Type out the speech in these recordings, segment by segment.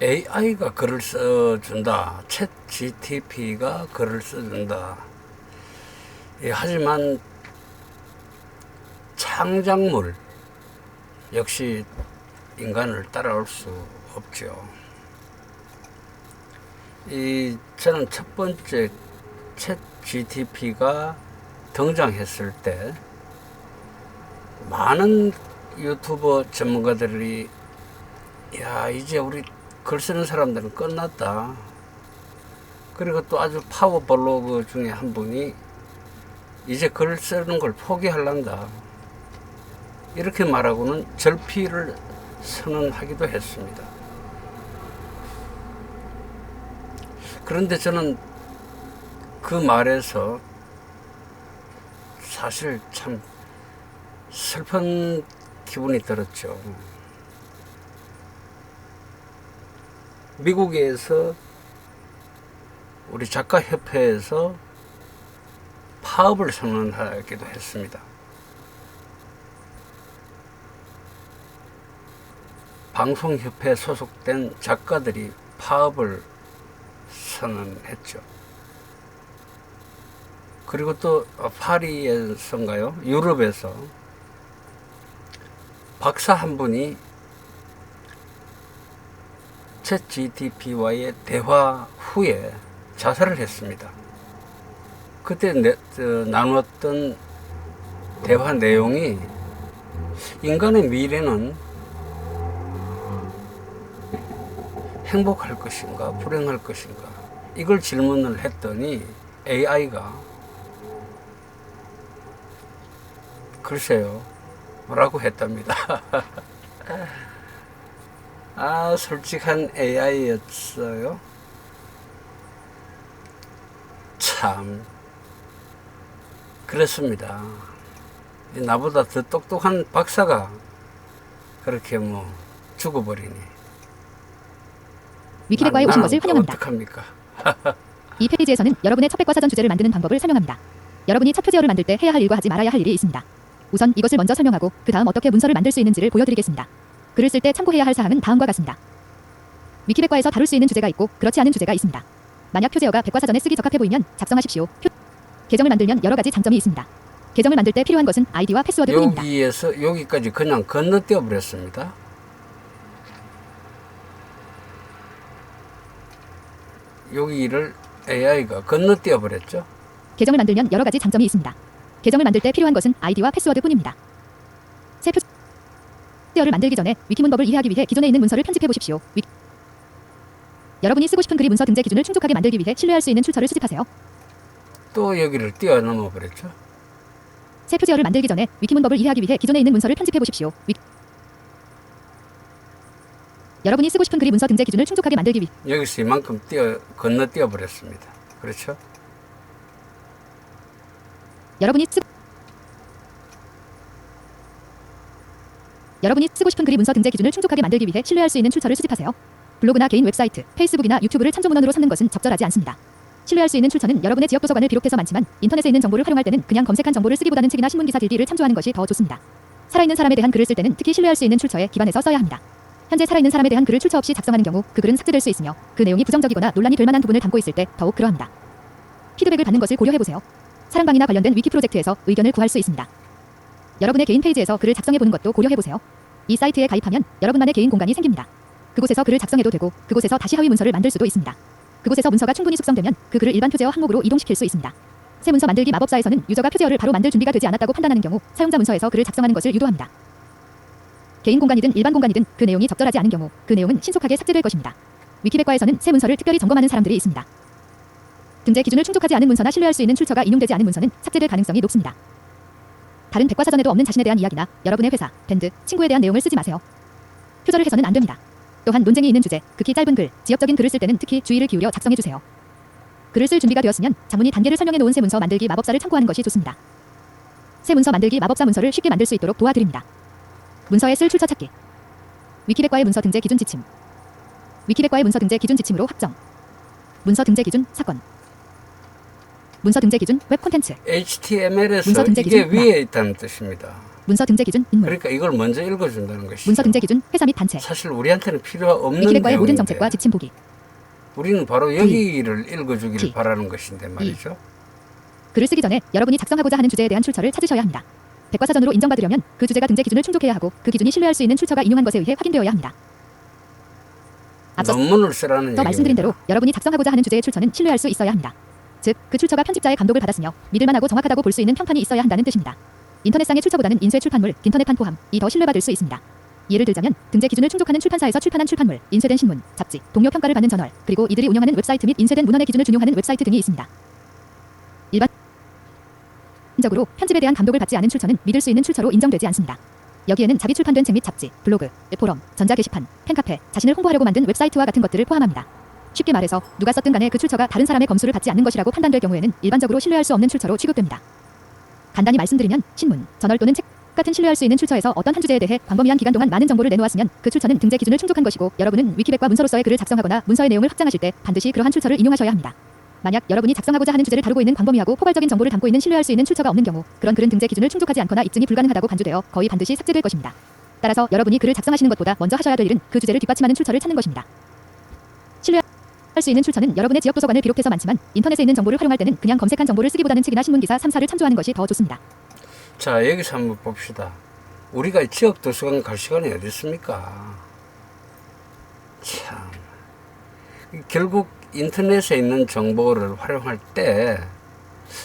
AI가 글을 써준다. 챗 GTP가 글을 써준다. 예, 하지만 창작물 역시 인간을 따라올 수 없죠. 저는 첫 번째 챗 GTP가 등장했을 때 많은 유튜버 전문가들이 야, 이제 우리 글 쓰는 사람들은 끝났다. 그리고 또 아주 파워 블로그 중에 한 분이 이제 글 쓰는 걸 포기할란다. 이렇게 말하고는 절필을 선언하기도 했습니다. 그런데 저는 그 말에서 사실 참 슬픈 기분이 들었죠. 미국에서 우리 작가협회에서 파업을 선언하기도 했습니다. 방송협회에 소속된 작가들이 파업을 선언했죠. 그리고 또 파리에서인가요? 유럽에서 박사 한 분이 챗 GTP와의 대화 후에 자살을 했습니다. 그때 나눴던 대화 내용이 인간의 미래는 행복할 것인가 불행할 것인가 이걸 질문을 했더니 AI가 글쎄요 라고 했답니다. 아, 솔직한 AI였어요. 참 그렇습니다. 나보다 더 똑똑한 박사가 그렇게 죽어버리니 위키백과에 오신 것을 환영합니다. 어떡합니까? 이 페이지에서는 여러분의 첫 백과사전 주제를 만드는 방법을 설명합니다. 여러분이 첫 표제어를 만들 때 해야 할 일과 하지 말아야 할 일이 있습니다. 우선 이것을 먼저 설명하고 그 다음 어떻게 문서를 만들 수 있는지를 보여드리겠습니다. 글을 쓸 때 참고해야 할 사항은 다음과 같습니다. 위키백과에서 다룰 수 있는 주제가 있고 그렇지 않은 주제가 있습니다. 만약 표제어가 백과사전에 쓰기 적합해 보이면 작성하십시오. 계정을 만들면 여러 가지 장점이 있습니다. 계정을 만들 때 필요한 것은 아이디와 패스워드뿐입니다. 여기에서 여기까지 그냥 건너뛰어 버렸습니다. 여기를 AI가 건너뛰어 버렸죠. 계정을 만들면 여러 가지 장점이 있습니다. 계정을 만들 때 필요한 것은 아이디와 패스워드뿐입니다. 새 표제어를 만들기 전에 위키 문법을 이해하기 위해 기존에 있는 문서를 편집해 보십시오. 여러분이 쓰고 싶은 글이 문서 등재 기준을 충족하게 만들기 위해 신뢰할 수 있는 출처를 수집하세요. 또 여기를 뛰어넘어 버렸죠. 새 표제어를 만들기 전에 위키 문법을 이해하기 위해 기존에 있는 문서를 편집해 보십시오. 여러분이 쓰고 싶은 글이 문서 등재 기준을 충족하게 만들기 위해 여기서 이만큼 건너뛰어 버렸습니다. 그렇죠? 여러분이 쓰고 싶은 글이 문서 등재 기준을 충족하게 만들기 위해 신뢰할 수 있는 출처를 수집하세요. 블로그나 개인 웹사이트, 페이스북이나 유튜브를 참조 문헌으로 삼는 것은 적절하지 않습니다. 신뢰할 수 있는 출처는 여러분의 지역 도서관을 비롯해서 많지만 인터넷에 있는 정보를 활용할 때는 그냥 검색한 정보를 쓰기보다는 책이나 신문 기사 길기를 참조하는 것이 더 좋습니다. 살아있는 사람에 대한 글을 쓸 때는 특히 신뢰할 수 있는 출처에 기반해서 써야 합니다. 현재 살아있는 사람에 대한 글을 출처 없이 작성하는 경우 그 글은 삭제될 수 있으며 그 내용이 부정적이거나 논란이 될 만한 부분을 담고 있을 때 더욱 그러합니다. 피드백을 받는 것을 고려해보세요. 사랑방이나 관련된 위키 프로젝트에서 의견을 구할 수 있습니다. 여러분의 개인 페이지에서 글을 작성해보는 것도 고려해보세요. 이 사이트에 가입하면 여러분만의 개인 공간이 생깁니다. 그곳에서 글을 작성해도 되고 그곳에서 다시 하위 문서를 만들 수도 있습니다. 그곳에서 문서가 충분히 숙성되면 그 글을 일반 표제어 항목으로 이동시킬 수 있습니다. 새 문서 만들기 마법사에서는 유저가 표제어를 바로 만들 준비가 되지 않았다고 판단하는 경우 사용자 문서에서 글을 작성하는 것을 유도합니다. 개인 공간이든 일반 공간이든 그 내용이 적절하지 않은 경우 그 내용은 신속하게 삭제될 것입니다. 위키백과에서는 새 문서를 특별히 점검하는 사람들이 있습니다. 등재 기준을 충족하지 않은 문서나 신뢰할 수 있는 출처가 인용되지 않은 문서는 삭제될 가능성이 높습니다. 다른 백과사전에도 없는 자신에 대한 이야기나 여러분의 회사, 밴드, 친구에 대한 내용을 쓰지 마세요. 표절을 해서는 안 됩니다. 또한 논쟁이 있는 주제, 극히 짧은 글, 지역적인 글을 쓸 때는 특히 주의를 기울여 작성해주세요. 글을 쓸 준비가 되었으면 장문이 단계를 설명해 놓은 새 문서 만들기 마법사를 참고하는 것이 좋습니다. 새 문서 만들기 마법사 문서를 쉽게 만들 수 있도록 도와드립니다. 문서에 쓸 출처 찾기. 위키백과의 문서 등재 기준 지침. 위키백과의 문서 등재 기준 지침으로 확정. 문서 등재 기준 사건. 문서 등재 기준 웹 콘텐츠. HTML에서 문서 등재 이게 기준 위에 있다는 뜻입니다. 문서 등재 기준 인물. 그러니까 이걸 먼저 읽어준다는 것이죠. 문서 등재 기준 회사 및 단체. 사실 우리한테는 필요 없는 위키백과의 모든 내용인데 정책과 지침 보기. 우리는 바로 여기를 읽어주기를 T. 바라는 것인데 말이죠. 글을 쓰기 전에 여러분이 작성하고자 하는 주제에 대한 출처를 찾으셔야 합니다. 백과사전으로 인정받으려면 그 주제가 등재 기준을 충족해야 하고 그 기준이 신뢰할 수 있는 출처가 인용한 것에 의해 확인되어야 합니다. 앞서 논문을 쓰라는 더 말씀드린 얘기입니다. 대로 여러분이 작성하고자 하는 주제의 출처는 신뢰할 수 있어야 합니다. 즉, 그 출처가 편집자의 감독을 받았으며 믿을만하고 정확하다고 볼 수 있는 평판이 있어야 한다는 뜻입니다. 인터넷상의 출처보다는 인쇄 출판물, 인터넷판 포함, 이 더 신뢰받을 수 있습니다. 예를 들자면 등재 기준을 충족하는 출판사에서 출판한 출판물, 인쇄된 신문, 잡지, 동료 평가를 받는 저널, 그리고 이들이 운영하는 웹사이트 및 인쇄된 문헌의 기준을 준용하는 웹사이트 등이 있습니다. 일반적으로 편집에 대한 감독을 받지 않은 출처는 믿을 수 있는 출처로 인정되지 않습니다. 여기에는 자비 출판된 책 및 잡지, 블로그, 포럼, 전자 게시판, 팬카페, 자신을 홍보하려고 만든 웹사이트와 같은 것들을 포함합니다. 쉽게 말해서 누가 썼든 간에 그 출처가 다른 사람의 검수를 받지 않는 것이라고 판단될 경우에는 일반적으로 신뢰할 수 없는 출처로 취급됩니다. 간단히 말씀드리면 신문, 저널 또는 책 같은 신뢰할 수 있는 출처에서 어떤 한 주제에 대해 광범위한 기간 동안 많은 정보를 내놓았으면 그 출처는 등재 기준을 충족한 것이고 여러분은 위키백과 문서로서의 글을 작성하거나 문서의 내용을 확장하실 때 반드시 그러한 출처를 인용하셔야 합니다. 만약 여러분이 작성하고자 하는 주제를 다루고 있는 광범위하고 포괄적인 정보를 담고 있는 신뢰할 수 있는 출처가 없는 경우 그런 글은 등재 기준을 충족하지 않거나 입증이 불가능하다고 간주되어 거의 반드시 삭제될 것입니다. 따라서 여러분이 글을 작성하시는 것보다 먼저 하셔야 될 일은 그 주제를 뒷받침하는 출처를 찾는 것입니다. 신뢰할 수 있는 출처는 여러분의 지역 도서관을 비롯해서 많지만 인터넷에 있는 정보를 활용할 때는 그냥 검색한 정보를 쓰기보다는 책이나 신문기사 3사를 참조하는 것이 더 좋습니다. 자, 여기서 한번 봅시다. 우리가 지역 도서관 갈 시간이 어디 있습니까? 참. 결국 인터넷에 있는 정보를 활용할 때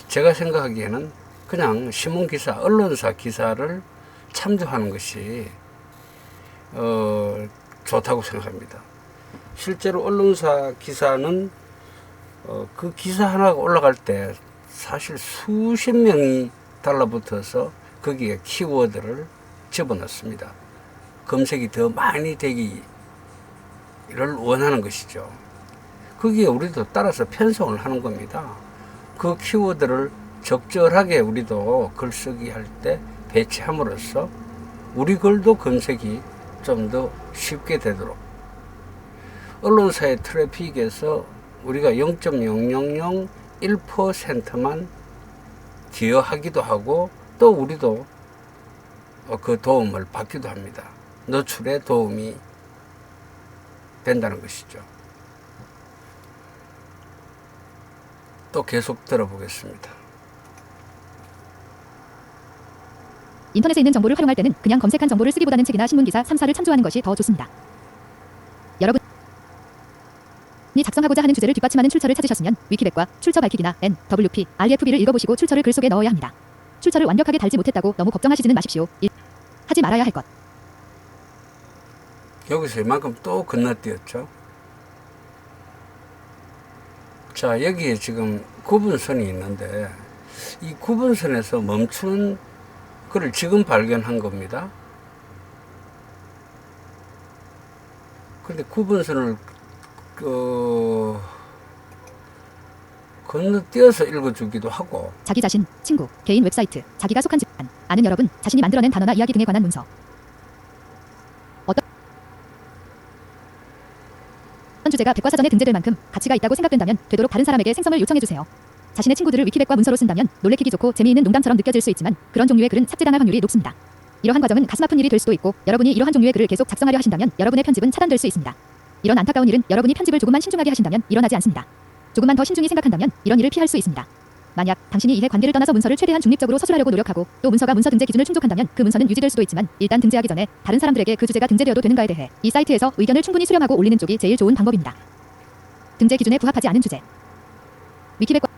제가 생각하기에는 그냥 신문기사, 언론사 기사를 참조하는 것이 좋다고 생각합니다. 실제로 언론사 기사는 그 기사 하나가 올라갈 때 사실 수십 명이 달라붙어서 거기에 키워드를 집어넣습니다. 검색이 더 많이 되기를 원하는 것이죠. 거기에 우리도 따라서 편성을 하는 겁니다. 그 키워드를 적절하게 우리도 글쓰기 할 때 배치함으로써 우리 글도 검색이 좀 더 쉽게 되도록 언론사의 트래픽에서 우리가 0.0001%만 기여하기도 하고 또 우리도 그 도움을 받기도 합니다. 노출에 도움이 된다는 것이죠. 또 계속 들어보겠습니다. 인터넷에 있는 정보를 활용할 때는 그냥 검색한 정보를 쓰기보다는 책이나 신문기사 3사를 참조하는 것이 더 좋습니다. 여러분이 작성하고자 하는 주제를 뒷받침하는 출처를 찾으셨으면 위키백과 출처 밝히기나 NWP, RFB를 읽어보시고 출처를 글 속에 넣어야 합니다. 출처를 완벽하게 달지 못했다고 너무 걱정하시지는 마십시오. 하지 말아야 할 것. 여기서 이만큼 또 건너뛰었죠. 자, 여기에 지금 구분선이 있는데 이 구분선에서 멈추는 글을 지금 발견한 겁니다. 근데 구분선을 건너뛰어서 읽어주기도 하고 자기 자신, 친구, 개인 웹사이트, 자기가 속한 집안, 아는 여러분, 자신이 만들어낸 단어나 이야기 등에 관한 문서. 어떤 주제가 백과사전에 등재될 만큼 가치가 있다고 생각된다면 되도록 다른 사람에게 생성을 요청해주세요. 자신의 친구들을 위키백과 문서로 쓴다면 놀래키기 좋고 재미있는 농담처럼 느껴질 수 있지만 그런 종류의 글은 삭제당할 확률이 높습니다. 이러한 과정은 가슴 아픈 일이 될 수도 있고 여러분이 이러한 종류의 글을 계속 작성하려 하신다면 여러분의 편집은 차단될 수 있습니다. 이런 안타까운 일은 여러분이 편집을 조금만 신중하게 하신다면 일어나지 않습니다. 조금만 더 신중히 생각한다면 이런 일을 피할 수 있습니다. 만약 당신이 이해 관계를 떠나서 문서를 최대한 중립적으로 서술하려고 노력하고 또 문서가 문서 등재 기준을 충족한다면 그 문서는 유지될 수도 있지만 일단 등재하기 전에 다른 사람들에게 그 주제가 등재되어도 되는가에 대해 이 사이트에서 의견을 충분히 수렴하고 올리는 쪽이 제일 좋은 방법입니다. 등재 기준에 부합하지 않은 주제. 위키백과의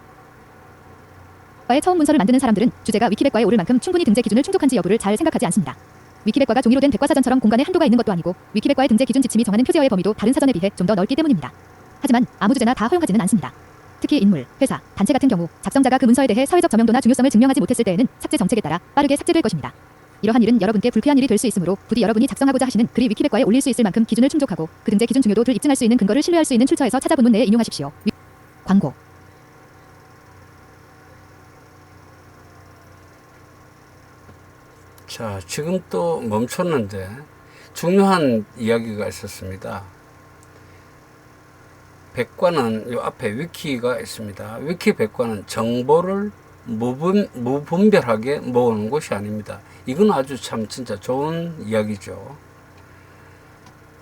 처음 문서를 만드는 사람들은 주제가 위키백과에 오를 만큼 충분히 등재 기준을 충족한지 여부를 잘 생각하지 않습니다. 위키백과가 종이로 된 백과사전처럼 공간에 한도가 있는 것도 아니고 위키백과의 등재 기준 지침이 정하는 표제어의 범위도 다른 사전에 비해 좀 더 넓기 때문입니다. 하지만 아무 주제나 다 허용하지는 않습니다. 특히 인물, 회사, 단체 같은 경우 작성자가 그 문서에 대해 사회적 저명도나 중요성을 증명하지 못했을 때에는 삭제 정책에 따라 빠르게 삭제될 것입니다. 이러한 일은 여러분께 불쾌한 일이 될 수 있으므로 부디 여러분이 작성하고자 하시는 글이 위키백과에 올릴 수 있을 만큼 기준을 충족하고 그 등재 기준 중요도를 입증할 수 있는 근거를 신뢰할 수 있는 출처에서 찾아 본문 내에 인용하십시오. 광고. 자, 지금 또 멈췄는데 중요한 이야기가 있었습니다. 백과는 이 앞에 위키가 있습니다. 위키 백과는 정보를 무분별하게 모으는 것이 아닙니다. 이건 아주 참 진짜 좋은 이야기죠.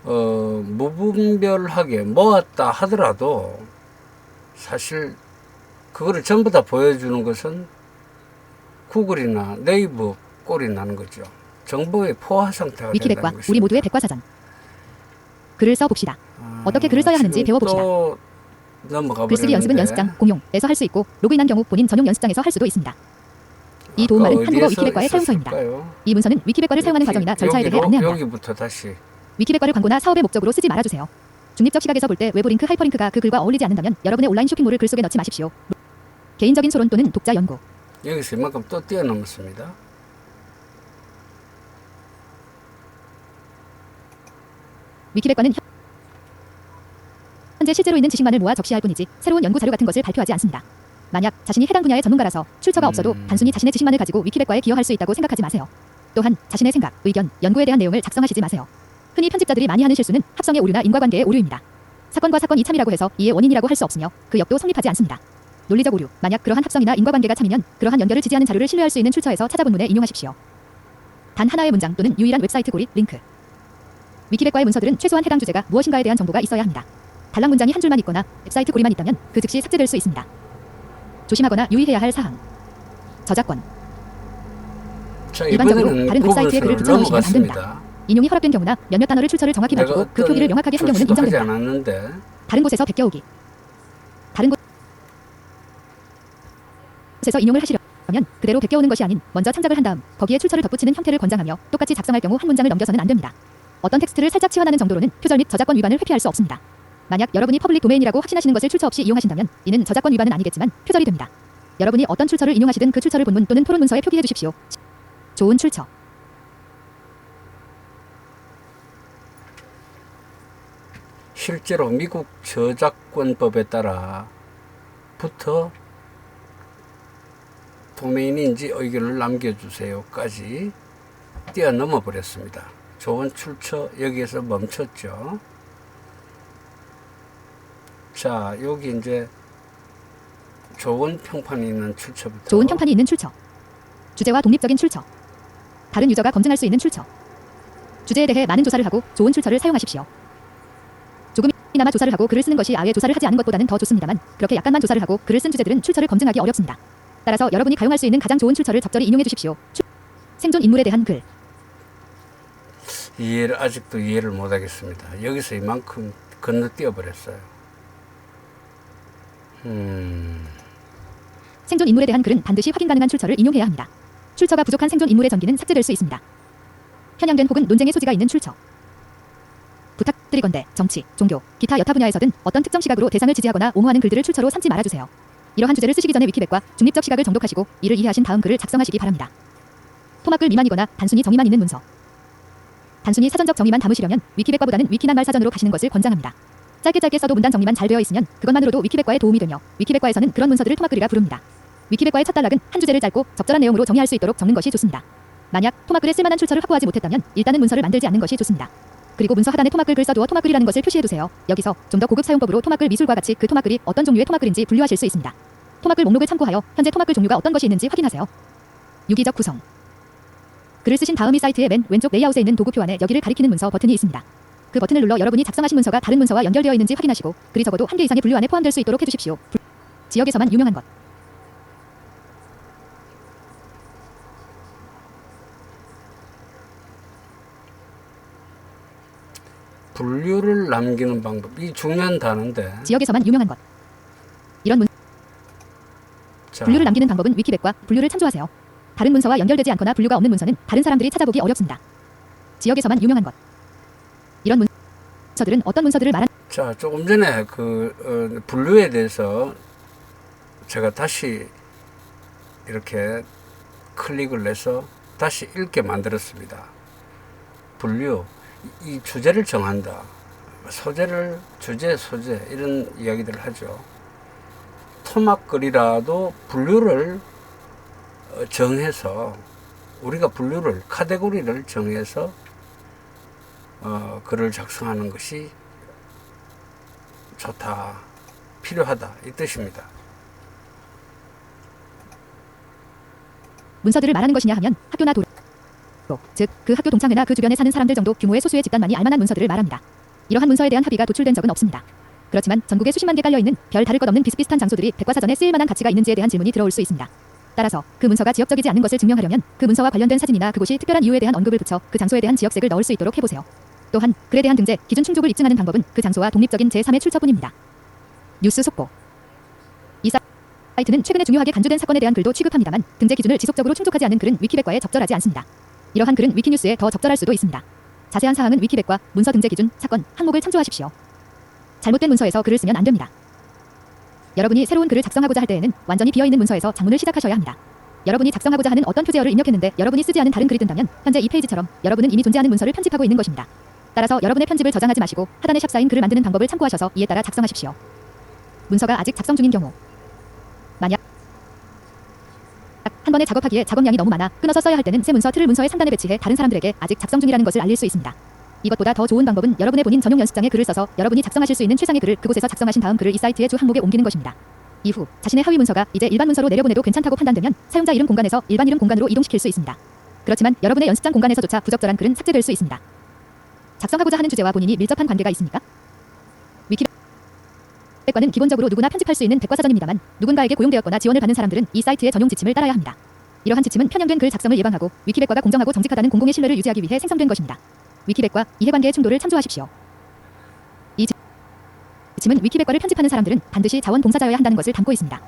무분별하게 모았다 하더라도 사실 그거를 전부 다 보여주는 것은 구글이나 네이버 꼴이 나는 거죠. 정보의 포화 상태가 위키백과 된다는 것입니다. 우리 모두의 백과사전. 글을 써봅시다. 어떻게 글을 써야 하는지 지금 배워봅시다. 또 넘어가 글쓰기 연습은 버렸는데 연습장 공용에서 할 수 있고 로그인한 경우 본인 전용 연습장에서 할 수도 있습니다. 이 도움말은 아까 한국어 어디에서 위키백과의 사용서입니다. 있었을까요? 이 문서는 위키백과를 사용하는 과정이나 절차에 대해 안내합니다. 여기부터 다시 위키백과를 광고나 사업의 목적으로 쓰지 말아주세요. 중립적 시각에서 볼 때 외부 링크, 하이퍼링크가 그 글과 어울리지 않는다면 여러분의 온라인 쇼핑몰을 글 속에 넣지 마십시오. 개인적인 소론 또는 독자 연구. 여기서 이만큼 또 뛰어넘었습니다. 위키백과는 현재 실제로 있는 지식만을 모아 적시할 뿐이지 새로운 연구 자료 같은 것을 발표하지 않습니다. 만약 자신이 해당 분야의 전문가라서 출처가 없어도 단순히 자신의 지식만을 가지고 위키백과에 기여할 수 있다고 생각하지 마세요. 또한 자신의 생각, 의견, 연구에 대한 내용을 작성하시지 마세요. 흔히 편집자들이 많이 하는 실수는 합성의 오류나 인과관계의 오류입니다. 사건과 사건이 참이라고 해서 이의 원인이라고 할 수 없으며 그 역도 성립하지 않습니다. 논리적 오류, 만약 그러한 합성이나 인과관계가 참이면 그러한 연결을 지지하는 자료를 신뢰할 수 있는 출처에서 찾아본문에 인용하십시오. 단 하나의 문장 또는 유일한 웹사이트 고리, 링크. 위키백과의 문서들은 최소한 해당 주제가 무엇인가에 대한 정보가 있어야 합니다. 단락 문장이 한 줄만 있거나 웹사이트 고리만 있다면 그 즉시 삭제될 수 있습니다. 조심하거나 유의해야 할 사항. 저작권. 자, 일반적으로 이번에는 다른 웹사이트에 글을 붙여넣으시면 안 됩니다. 넘어갔습니다. 인용이 허락된 경우나 몇몇 단어를 출처를 정확히 내가 밝히고 그 어떤 표기를 명확하게 한 경우는 조치도 하지 인정됩니다. 않았는데 다른 곳에서 베껴오기. 다른 곳에서 인용을 하시려면 그대로 베껴오는 것이 아닌 먼저 창작을 한 다음 거기에 출처를 덧붙이는 형태를 권장하며 똑같이 작성할 경우 한 문장을 넘겨서는 안 됩니다. 어떤 텍스트를 살짝 치환하는 정도로는 표절 및 저작권 위반을 회피할 수 없습니다. 만약 여러분이 퍼블릭 도메인이라고 확신하시는 것을 출처 없이 이용하신다면 이는 저작권 위반은 아니겠지만 표절이 됩니다. 여러분이 어떤 출처를 인용하시든 그 출처를 본문 또는 토론 문서에 표기해 주십시오. 좋은 출처. 실제로 미국 저작권법에 따라부터 도메인인지 의견을 남겨주세요까지 뛰어넘어 버렸습니다. 좋은 출처 여기에서 멈췄죠. 자, 여기 이제 좋은 평판이 있는 출처부터. 좋은 평판이 있는 출처. 주제와 독립적인 출처. 다른 유저가 검증할 수 있는 출처. 주제에 대해 많은 조사를 하고 좋은 출처를 사용하십시오. 조금이나마 조사를 하고 글을 쓰는 것이 아예 조사를 하지 않은 것보다는 더 좋습니다만 그렇게 약간만 조사를 하고 글을 쓴 주제들은 출처를 검증하기 어렵습니다. 따라서 여러분이 가용할 수 있는 가장 좋은 출처를 적절히 인용해 주십시오. 생존 인물에 대한 글. 아직도 이해를 못하겠습니다. 여기서 이만큼 건너뛰어 버렸어요. 생존 인물에 대한 글은 반드시 확인 가능한 출처를 인용해야 합니다. 출처가 부족한 생존 인물의 전기는 삭제될 수 있습니다. 편향된 혹은 논쟁의 소지가 있는 출처. 부탁드리건대 정치, 종교, 기타 여타 분야에서든 어떤 특정 시각으로 대상을 지지하거나 옹호하는 글들을 출처로 삼지 말아주세요. 이러한 주제를 쓰시기 전에 위키백과 중립적 시각을 정독하시고 이를 이해하신 다음 글을 작성하시기 바랍니다. 토막글 미만이거나 단순히 정의만 있는 문서. 단순히 사전적 정의만 담으시려면 위키백과보다는 위키낱말 사전으로 가시는 것을 권장합니다. 짧게 써도 문단 정리만 잘 되어 있으면 그것만으로도 위키백과에 도움이 되며 위키백과에서는 그런 문서들을 토막글이라 부릅니다. 위키백과의 첫 단락은 한 주제를 짧고 적절한 내용으로 정의할 수 있도록 적는 것이 좋습니다. 만약 토막글에 쓸만한 출처를 확보하지 못했다면 일단은 문서를 만들지 않는 것이 좋습니다. 그리고 문서 하단에 토막글 글 써두어 토막글이라는 것을 표시해두세요. 여기서 좀 더 고급 사용법으로 토막글 미술과 같이 그 토막글이 어떤 종류의 토막글인지 분류하실 수 있습니다. 토막글 목록을 참고하여 현재 토막글 종류가 어떤 것이 있는지 확인하세요. 유기적 구성. 글을 쓰신 다음 이 사이트의 맨 왼쪽 레이아웃에 있는 도구표 안에 여기를 가리키는 문서 버튼이 있습니다. 그 버튼을 눌러 여러분이 작성하신 문서가 다른 문서와 연결되어 있는지 확인하시고 글이 적어도 한 개 이상의 분류 안에 포함될 수 있도록 해주십시오. 지역에서만 유명한 것. 분류를 남기는 방법. 이 중요한 단어인데. 지역에서만 유명한 것. 이런 자, 분류를 남기는 방법은 위키백과 분류를 참조하세요. 다른 문서와 연결되지 않거나 분류가 없는 문서는 다른 사람들이 찾아보기 어렵습니다. 지역에서만 유명한 것. 이런 문서들은 어떤 문서들을 말하는 자, 조금 전에 분류에 대해서 제가 다시 이렇게 클릭을 해서 다시 읽게 만들었습니다. 분류. 이 주제를 정한다. 소재를, 주제, 소재, 이런 이야기들을 하죠. 토막글이라도 분류를 정해서, 우리가 분류를, 카테고리를 정해서 글을 작성하는 것이 좋다, 필요하다, 이 뜻입니다. 문서들을 말하는 것이냐 하면 학교나 도로, 즉 그 학교 동창회나 그 주변에 사는 사람들 정도 규모의 소수의 집단만이 알만한 문서들을 말합니다. 이러한 문서에 대한 합의가 도출된 적은 없습니다. 그렇지만 전국에 수십만 개 깔려있는 별 다를 것 없는 비슷비슷한 장소들이 백과사전에 쓰일 만한 가치가 있는지에 대한 질문이 들어올 수 있습니다. 따라서 그 문서가 지역적이지 않은 것을 증명하려면 그 문서와 관련된 사진이나 그곳이 특별한 이유에 대한 언급을 붙여 그 장소에 대한 지역색을 넣을 수 있도록 해보세요. 또한 글에 대한 등재, 기준 충족을 입증하는 방법은 그 장소와 독립적인 제3의 출처뿐입니다. 뉴스 속보. 이 사이트는 최근에 중요하게 간주된 사건에 대한 글도 취급합니다만 등재 기준을 지속적으로 충족하지 않은 글은 위키백과에 적절하지 않습니다. 이러한 글은 위키뉴스에 더 적절할 수도 있습니다. 자세한 사항은 위키백과 문서 등재 기준, 사건, 항목을 참조하십시오. 잘못된 문서에서 글을 쓰면 안 됩니다. 여러분이 새로운 글을 작성하고자 할 때에는 완전히 비어있는 문서에서 작문을 시작하셔야 합니다. 여러분이 작성하고자 하는 어떤 표제어를 입력했는데 여러분이 쓰지 않은 다른 글이 뜬다면 현재 이 페이지처럼 여러분은 이미 존재하는 문서를 편집하고 있는 것입니다. 따라서 여러분의 편집을 저장하지 마시고 하단에 샵사인 글을 만드는 방법을 참고하셔서 이에 따라 작성하십시오. 문서가 아직 작성 중인 경우, 만약 한 번에 작업하기에 작업량이 너무 많아 끊어서 써야 할 때는 새 문서 틀을 문서의 상단에 배치해 다른 사람들에게 아직 작성 중이라는 것을 알릴 수 있습니다. 이것보다 더 좋은 방법은 여러분의 본인 전용 연습장에 글을 써서 여러분이 작성하실 수 있는 최상의 글을 그곳에서 작성하신 다음 글을 이 사이트의 주 항목에 옮기는 것입니다. 이후 자신의 하위 문서가 이제 일반 문서로 내려보내도 괜찮다고 판단되면 사용자 이름 공간에서 일반 이름 공간으로 이동시킬 수 있습니다. 그렇지만 여러분의 연습장 공간에서조차 부적절한 글은 삭제될 수 있습니다. 작성하고자 하는 주제와 본인이 밀접한 관계가 있습니까? 위키백과는 기본적으로 누구나 편집할 수 있는 백과사전입니다만 누군가에게 고용되었거나 지원을 받는 사람들은 이 사이트의 전용 지침을 따라야 합니다. 이러한 지침은 편향된 글 작성을 예방하고 위키백과가 공정하고 정직하다는 공공의 신뢰를 유지하기 위해 생성된 것입니다. 위키백과 이해관계의 충돌을 참조하십시오. 이 지침은 위키백과를 편집하는 사람들은 반드시 자원봉사자여야 한다는 것을 담고 있습니다.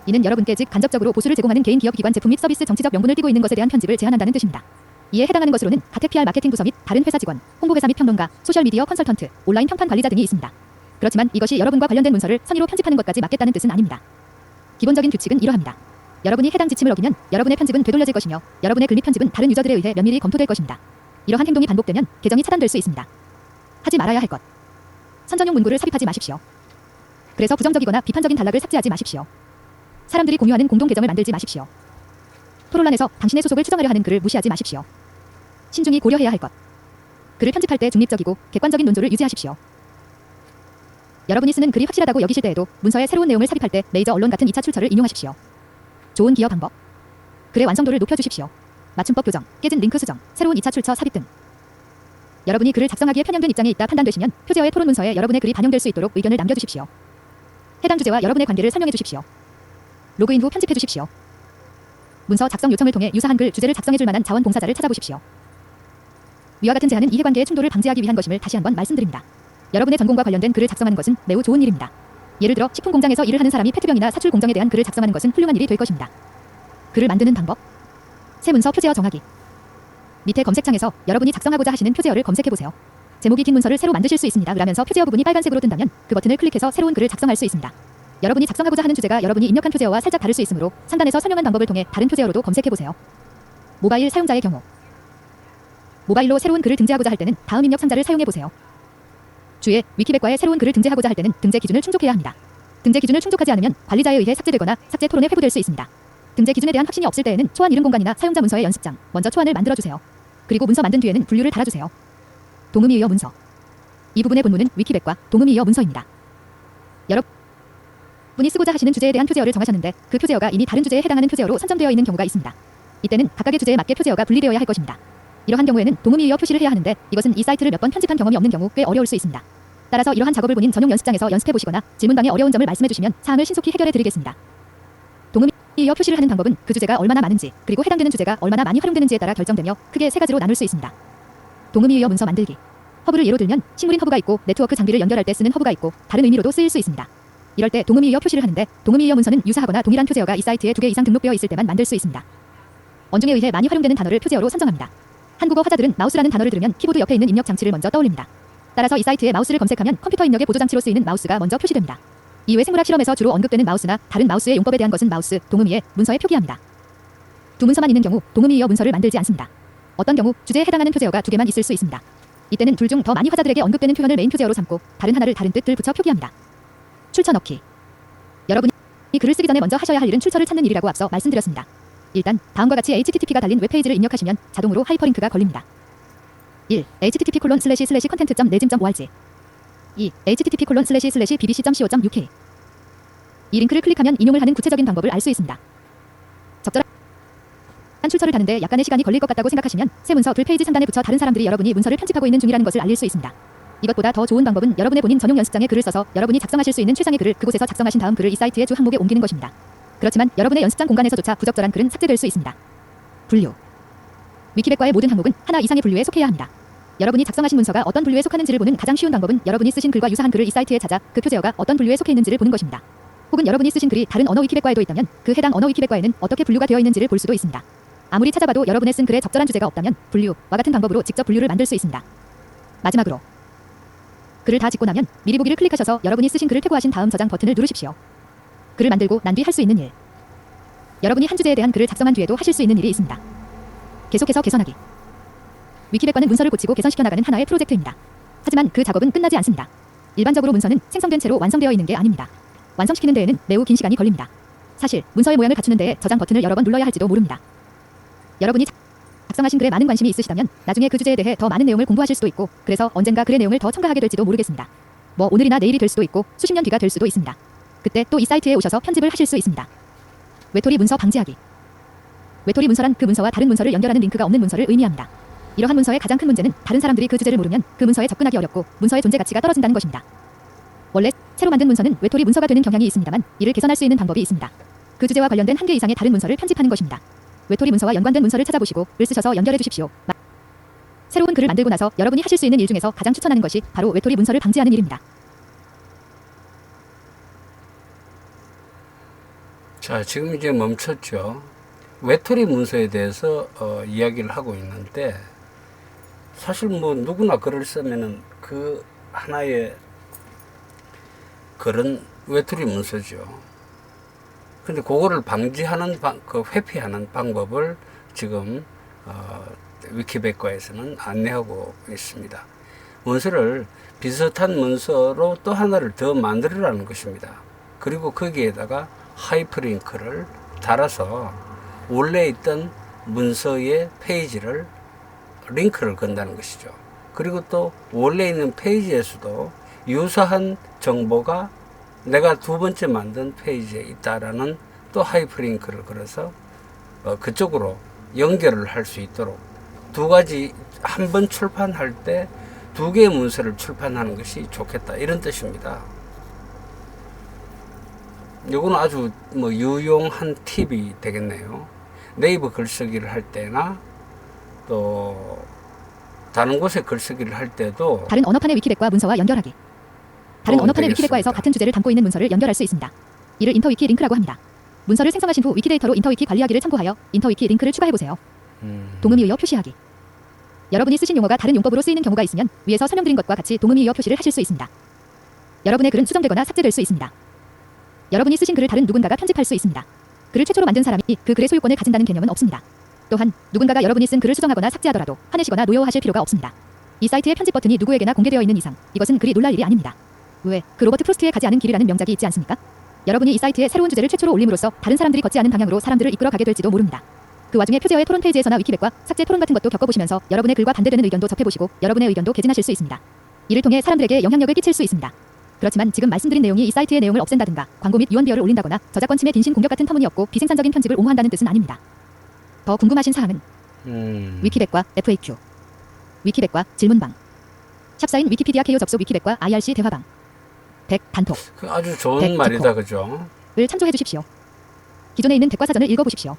이는 여러분께 즉 간접적으로 보수를 제공하는 개인 기업 기관 제품 및 서비스 정치적 명분을 띠고 있는 것에 대한 편집을 제한한다는 뜻입니다. 이에 해당하는 것으로는 가택 PR 마케팅 부서 및 다른 회사 직원, 홍보회사 및 평론가, 소셜미디어 컨설턴트, 온라인 평판 관리자 등이 있습니다. 그렇지만 이것이 여러분과 관련된 문서를 선의로 편집하는 것까지 막겠다는 뜻은 아닙니다. 기본적인 규칙은 이러합니다. 여러분이 해당 지침을 어기면 여러분의 편집은 되돌려질 것이며 여러분의 글 및 편집은 다른 유저들에 의해 면밀히 검토될 것입니다. 이러한 행동이 반복되면 계정이 차단될 수 있습니다. 하지 말아야 할 것. 선전용 문구를 삽입하지 마십시오. 그래서 부정적이거나 비판적인 단락을 삭제하지 마십시오. 사람들이 공유하는 공동 계정을 만들지 마십시오. 토론란에서 당신의 소속을 추정하려 하는 글을 무시하지 마십시오. 신중히 고려해야 할 것. 글을 편집할 때 중립적이고 객관적인 논조를 유지하십시오. 여러분이 쓰는 글이 확실하다고 여기실 때에도 문서에 새로운 내용을 삽입할 때 메이저 언론 같은 2차 출처를 인용하십시오. 좋은 기여 방법. 글의 완성도를 높여주십시오. 맞춤법 교정, 깨진 링크 수정, 새로운 2차 출처 삽입 등. 여러분이 글을 작성하기에 편향된 입장에 있다 판단되시면 표제어의 토론 문서에 여러분의 글이 반영될 수 있도록 의견을 남겨주십시오. 해당 주제와 여러분의 관계를 설명해 주십시오. 로그인 후 편집해 주십시오. 문서 작성 요청을 통해 유사한 글 주제를 작성해 줄 만한 자원봉사자를 찾아보십시오. 위와 같은 제한은 이해관계의 충돌을 방지하기 위한 것임을 다시 한번 말씀드립니다. 여러분의 전공과 관련된 글을 작성하는 것은 매우 좋은 일입니다. 예를 들어 식품 공장에서 일을 하는 사람이 페트병이나 사출 공정에 대한 글을 작성하는 것은 훌륭한 일이 될 것입니다. 글을 만드는 방법. 새 문서 표제어 정하기. 밑에 검색창에서 여러분이 작성하고자 하시는 표제어를 검색해보세요. 제목이 긴 문서를 새로 만드실 수 있습니다. 라면서 표제어 부분이 빨간색으로 뜬다면 그 버튼을 클릭해서 새로운 글을 작성할 수 있습니다. 여러분이 작성하고자 하는 주제가 여러분이 입력한 표제어와 살짝 다를 수 있으므로 상단에서 설명한 방법을 통해 다른 표제어로도 검색해보세요. 모바일 사용자의 경우. 모바일로 새로운 글을 등재하고자 할 때는 다음 입력 상자를 사용해보세요. 주에 위키백과에 새로운 글을 등재하고자 할 때는 등재 기준을 충족해야 합니다. 등재 기준을 충족하지 않으면 관리자에 의해 삭제되거나 삭제 토론에 회부될 수 있습니다. 등재 기준에 대한 확신이 없을 때에는 초안 이름 공간이나 사용자 문서의 연습장, 먼저 초안을 만들어주세요. 그리고 문서 만든 뒤에는 분류를 달아주세요. 동음이의어 문서. 이 부분의 본문은 위키백과 동음이의어 문서입니다. 여러분이 쓰고자 하시는 주제에 대한 표제어를 정하셨는데 그 표제어가 이미 다른 주제에 해당하는 표제어로 선점되어 있는 경우가 있습니다. 이때는 각각의 주제에 맞게 표제어가 분리되어야 할 것입니다. 이러한 경우에는 동음이의어 표시를 해야 하는데 이것은 이 사이트를 몇 번 편집한 경험이 없는 경우 꽤 어려울 수 있습니다. 따라서 이러한 작업을 본인 전용 연습장에서 연습해보시거나 질문방에 어려운 점을 말씀해주시면 사항을 신속히 해결해드리겠습니다. 동음이의어 표시를 하는 방법은 그 주제가 얼마나 많은지 그리고 해당되는 주제가 얼마나 많이 활용되는지에 따라 결정되며 크게 세 가지로 나눌 수 있습니다. 동음이의어 문서 만들기. 허브를 예로 들면 식물인 허브가 있고 네트워크 장비를 연결할 때 쓰는 허브가 있고 다른 의미로도 쓰일 수 있습니다. 이럴 때 동음이의어 표시를 하는데 동음이의어 문서는 유사하거나 동일한 표제어가 이 사이트에 2개 이상 등록되어 있을 때만 만들 수 있습니다. 언중에 의해 많이 활용되는 단어를 표제어로 선정합니다. 한국어 화자들은 마우스라는 단어를 들으면 키보드 옆에 있는 입력 장치를 먼저 떠올립니다. 따라서 이 사이트에 마우스를 검색하면 컴퓨터 입력의 보조장치로 쓰이는 마우스가 먼저 표시됩니다. 이외 생물학 실험에서 주로 언급되는 마우스나 다른 마우스의 용법에 대한 것은 마우스, 동음이의 문서에 표기합니다. 두 문서만 있는 경우 동음이의어 문서를 만들지 않습니다. 어떤 경우 주제에 해당하는 표제어가 2개만 있을 수 있습니다. 이때는 둘 중 더 많이 화자들에게 언급되는 표현을 메인 표제어로 삼고 다른 하나를 다른 뜻을 붙여 표기합니다. 출처 넣기. 여러분이 글을 쓰기 전에 먼저 하셔야 할 일은 출처를 찾는 일이라고 앞서 말씀드렸습니다. 일단 다음과 같이 HTTP가 달린 웹페이지를 입력하시면 자동으로 하이퍼링크가 걸립니다. 1. http://content.nejim.org 2. http://bbc.co.uk 이 링크를 클릭하면 인용을 하는 구체적인 방법을 알 수 있습니다. 적절한 한 출처를 다는데 약간의 시간이 걸릴 것 같다고 생각하시면 새 문서 둘 페이지 상단에 붙여 다른 사람들이 여러분이 문서를 편집하고 있는 중이라는 것을 알릴 수 있습니다. 이것보다 더 좋은 방법은 여러분의 본인 전용 연습장에 글을 써서 여러분이 작성하실 수 있는 최상의 글을 그곳에서 작성하신 다음 글을 이 사이트의 주 항목에 옮기는 것입니다. 그렇지만 여러분의 연습장 공간에서조차 부적절한 글은 삭제될 수 있습니다. 분류. 위키백과의 모든 항목은 하나 이상의 분류에 속해야 합니다. 여러분이 작성하신 문서가 어떤 분류에 속하는지를 보는 가장 쉬운 방법은 여러분이 쓰신 글과 유사한 글을 이 사이트에 찾아 그 표제어가 어떤 분류에 속해 있는지를 보는 것입니다. 혹은 여러분이 쓰신 글이 다른 언어 위키백과에도 있다면 그 해당 언어 위키백과에는 어떻게 분류가 되어 있는지를 볼 수도 있습니다. 아무리 찾아봐도 여러분의 쓴 글에 적절한 주제가 없다면 분류와 같은 방법으로 직접 분류를 만들 수 있습니다. 마지막으로 글을 다 짓고 나면 미리 보기를 클릭하셔서 여러분이 쓰신 글을 태고하신 다음 저장 버튼을 누르십시오. 글을 만들고 난 뒤 할 수 있는 일. 여러분이 한 주제에 대한 글을 작성한 뒤에도 하실 수 있는 일이 있습니다. 계속해서 개선하기. 위키백과는 문서를 고치고 개선시켜 나가는 하나의 프로젝트입니다. 하지만 그 작업은 끝나지 않습니다. 일반적으로 문서는 생성된 채로 완성되어 있는 게 아닙니다. 완성시키는 데에는 매우 긴 시간이 걸립니다. 사실 문서의 모양을 갖추는 데에 저장 버튼을 여러 번 눌러야 할지도 모릅니다. 여러분이 작성하신 글에 많은 관심이 있으시다면 나중에 그 주제에 대해 더 많은 내용을 공부하실 수도 있고 그래서 언젠가 글의 내용을 더 첨가하게 될지도 모르겠습니다. 뭐 오늘이나 내일이 될 수도 있고 수십 년 뒤가 될 수도 있습니다. 그때 또 이 사이트에 오셔서 편집을 하실 수 있습니다. 외톨이 문서 방지하기. 외톨이 문서란 그 문서와 다른 문서를 연결하는 링크가 없는 문서를 의미합니다. 이러한 문서의 가장 큰 문제는 다른 사람들이 그 주제를 모르면 그 문서에 접근하기 어렵고 문서의 존재 가치가 떨어진다는 것입니다. 원래 새로 만든 문서는 외톨이 문서가 되는 경향이 있습니다만 이를 개선할 수 있는 방법이 있습니다. 그 주제와 관련된 한 개 이상의 다른 문서를 편집하는 것입니다. 외톨이 문서와 연관된 문서를 찾아보시고 글 쓰셔서 연결해 주십시오. 새로운 글을 만들고 나서 여러분이 하실 수 있는 일 중에서 가장 추천하는 것이 바로 외톨이 문서를 방지하는 일입니다. 자, 지금 이제 멈췄죠. 외톨이 문서에 대해서 이야기를 하고 있는데 사실 뭐 누구나 글을 쓰면은 그 하나의 글은 외톨이 문서죠. 근데 그거를 방지하는 그 회피하는 방법을 지금 위키백과에서는 안내하고 있습니다. 문서를 비슷한 문서로 또 하나를 더 만들으라는 것입니다. 그리고 거기에다가 하이퍼링크를 달아서 원래 있던 문서의 페이지를 링크를 건다는 것이죠. 그리고 또 원래 있는 페이지에서도 유사한 정보가 내가 두 번째 만든 페이지에 있다라는 또 하이퍼링크를 걸어서 그쪽으로 연결을 할 수 있도록 두 가지 한 번 출판할 때 두 개의 문서를 출판하는 것이 좋겠다 이런 뜻입니다. 이거는 아주 뭐 유용한 팁이 되겠네요. 네이버 글쓰기를 할 때나 또 다른 곳에 글쓰기를 할 때도 다른 언어판의 위키백과 문서와 연결하기. 다른 언어판의 위키백과에서 같은 주제를 담고 있는 문서를 연결할 수 있습니다. 이를 인터위키 링크라고 합니다. 문서를 생성하신 후 위키데이터로 인터위키 관리하기를 참고하여 인터위키 링크를 추가해보세요. 동음이의어 표시하기. 여러분이 쓰신 용어가 다른 용법으로 쓰이는 경우가 있으면 위에서 설명드린 것과 같이 동음이의어 표시를 하실 수 있습니다. 여러분의 글은 수정되거나 삭제될 수 있습니다. 여러분이 쓰신 글을 다른 누군가가 편집할 수 있습니다. 글을 최초로 만든 사람이 그 글의 소유권을 가진다는 개념은 없습니다. 또한 누군가가 여러분이 쓴 글을 수정하거나 삭제하더라도 화내시거나 노여워하실 필요가 없습니다. 이 사이트의 편집 버튼이 누구에게나 공개되어 있는 이상 이것은 그리 놀랄 일이 아닙니다. 왜? 그 로버트 프로스트의 가지 않은 길이라는 명작이 있지 않습니까? 여러분이 이 사이트에 새로운 주제를 최초로 올림으로써 다른 사람들이 걷지 않은 방향으로 사람들을 이끌어 가게 될지도 모릅니다. 그 와중에 표제어의 토론 페이지에서나 위키백과 삭제 토론 같은 것도 겪어보시면서 여러분의 글과 반대되는 의견도 접해보시고 여러분의 의견도 개진하실 수 있습니다. 이를 통해 사람들에게 영향력을 끼칠 수 있습니다. 그렇지만 지금 말씀드린 내용이 이 사이트의 내용을 없앤다든가 광고 및 유언비어를 올린다거나 저작권 침해 빈신 공격 같은 터무니없고 비생산적인 편집을 옹호한다는 뜻은 아닙니다. 더 궁금하신 사항은 위키백과 FAQ, 위키백과 질문방, 샵사인 위키피디아 KO 접속 위키백과 IRC 대화방, 100 단톡, 아주 좋은 100 말이다, 그죠? 을 참조해 주십시오. 기존에 있는 백과사전을 읽어보십시오.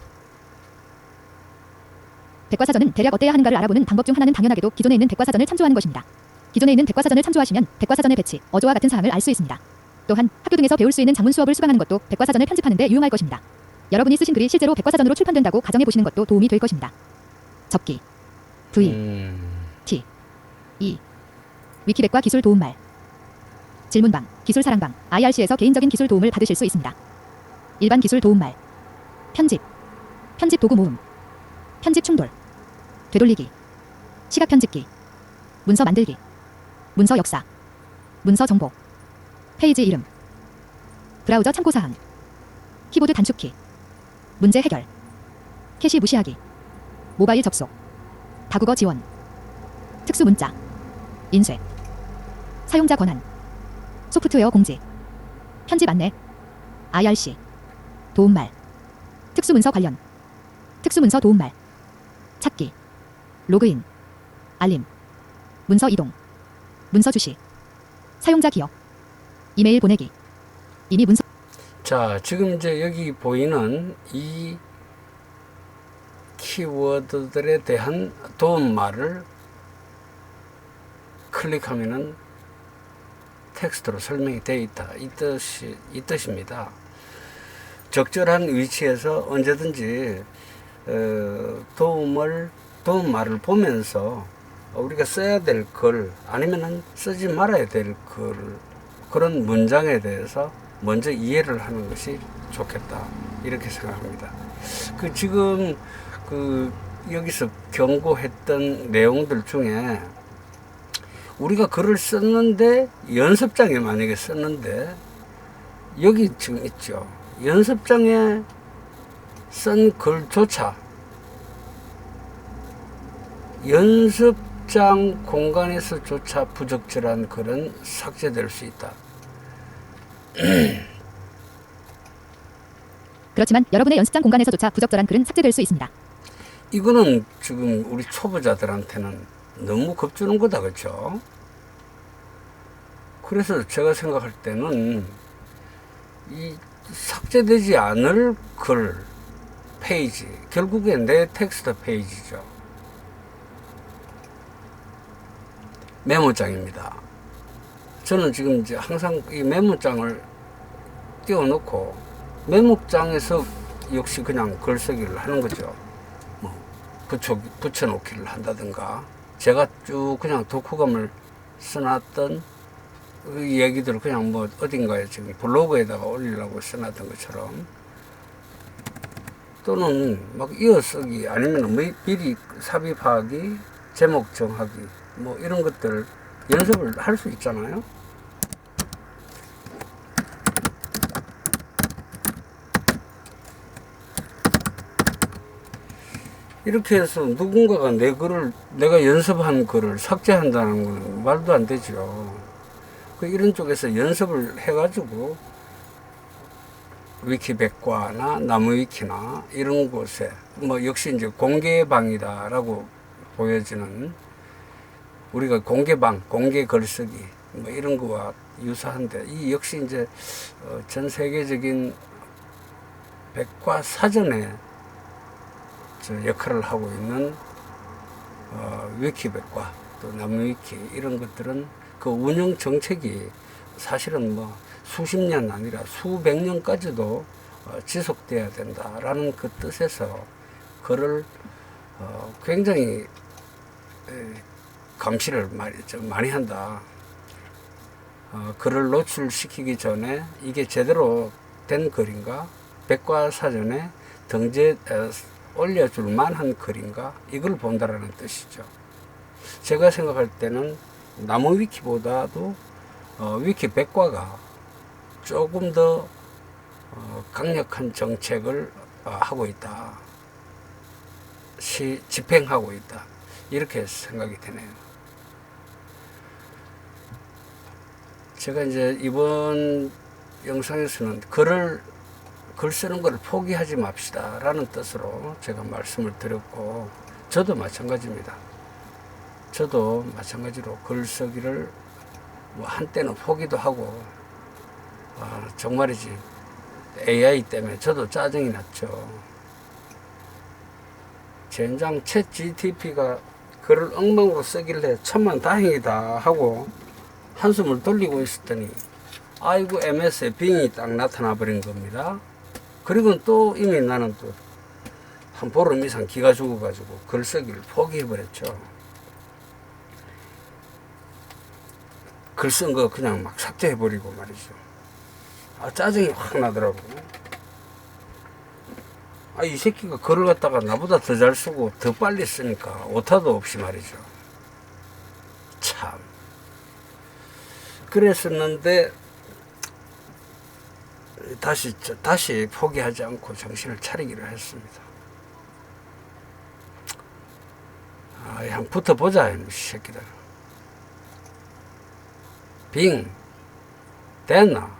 백과사전은 대략 어때야 하는가를 알아보는 방법 중 하나는 당연하게도 기존에 있는 백과사전을 참조하는 것입니다. 기존에 있는 백과사전을 참조하시면 백과사전의 배치, 어조와 같은 사항을 알 수 있습니다. 또한 학교 등에서 배울 수 있는 장문 수업을 수강하는 것도 백과사전을 편집하는 데 유용할 것입니다. 여러분이 쓰신 글이 실제로 백과사전으로 출판된다고 가정해 보시는 것도 도움이 될 것입니다. 접기 V T E 위키백과 기술 도움말, 질문방, 기술사랑방, IRC에서 개인적인 기술 도움을 받으실 수 있습니다. 일반 기술 도움말, 편집, 편집 도구 모음, 편집 충돌, 되돌리기, 시각 편집기, 문서 만들기, 문서 역사, 문서 정보, 페이지 이름, 브라우저 참고사항, 키보드 단축키, 문제 해결, 캐시 무시하기, 모바일 접속, 다국어 지원, 특수 문자, 인쇄, 사용자 권한, 소프트웨어 공지, 편집 안내, IRC, 도움말, 특수문서 관련, 특수문서 도움말, 찾기, 로그인, 알림, 문서 이동, 문서 주시, 사용자 기억, 이메일 보내기, 이미 문서. 자, 지금 이제 여기 보이는 이 키워드들에 대한 도움말을 클릭하면은 텍스트로 설명이 되어 있다. 이 뜻입니다. 적절한 위치에서 언제든지 도움말을 보면서 우리가 써야 될 글 아니면은 쓰지 말아야 될 글, 그런 문장에 대해서 먼저 이해를 하는 것이 좋겠다, 이렇게 생각합니다. 지금 여기서 경고했던 내용들 중에 우리가 글을 썼는데, 연습장에 만약에 썼는데, 여기 지금 있죠. 연습장에 쓴 글조차 연습장 공간에서조차 부적절한 글은 삭제될 수 있다. 그렇지만 여러분의 연습장 공간에서조차 부적절한 글은 삭제될 수 있습니다. 이거는 지금 우리 초보자들한테는 너무 겁주는 거다, 그렇죠? 그래서 제가 생각할 때는 이 삭제되지 않을 글, 페이지, 결국엔 내 텍스트 페이지죠. 메모장입니다. 저는 지금 이제 항상 이 메모장을 띄워놓고 메모장에서 역시 그냥 글쓰기를 하는 거죠. 뭐 붙여놓기를 한다든가, 제가 쭉 그냥 독후감을 써놨던 그 얘기들을 그냥 뭐 어딘가에 지금 블로그에다가 올리려고 써놨던 것처럼, 또는 막 이어쓰기, 아니면 미리 삽입하기, 제목 정하기, 뭐 이런 것들 연습을 할 수 있잖아요. 이렇게 해서 누군가가 내 글을, 내가 연습한 글을 삭제한다는 건 말도 안 되죠. 이런 쪽에서 연습을 해가지고 위키백과나 나무위키나 이런 곳에 뭐 역시 이제 공개방이다라고 보여지는, 우리가 공개방, 공개 글쓰기 뭐 이런 거와 유사한데, 이 역시 이제 전 세계적인 백과사전의 역할을 하고 있는 위키백과, 또 나무위키, 이런 것들은 그 운영 정책이 사실은 뭐 수십 년 아니라 수백 년까지도 지속돼야 된다라는 그 뜻에서 글을 굉장히 감시를 많이 한다. 글을 노출시키기 전에 이게 제대로 된 글인가, 백과사전에 올려줄 만한 글인가, 이걸 본다라는 뜻이죠. 제가 생각할 때는 나무위키보다도 위키백과가 조금 더 강력한 정책을 하고 있다, 집행하고 있다, 이렇게 생각이 되네요. 제가 이제 이번 영상에서는 글 쓰는 걸 포기하지 맙시다 라는 뜻으로 제가 말씀을 드렸고, 저도 마찬가지입니다. 저도 마찬가지로 글쓰기를 뭐 한때는 포기도 하고, 정말이지 AI 때문에 저도 짜증이 났죠. 젠장 챗 GTP가 글을 엉망으로 쓰길래 천만 다행이다 하고 한숨을 돌리고 있었더니, 아이고 MS에 빙이 딱 나타나 버린 겁니다. 그리고 또 이미 나는 또 한 보름 이상 기가 죽어가지고 글쓰기를 포기해버렸죠. 글 쓴 거 그냥 막 삭제해버리고 말이죠. 짜증이 확 나더라고. 이 새끼가 글을 갖다가 나보다 더 잘 쓰고 더 빨리 쓰니까 오타도 없이 말이죠. 참. 그랬었는데 다시 포기하지 않고 정신을 차리기로 했습니다. 한번 붙어보자, 이 새끼들. 빙 됐나?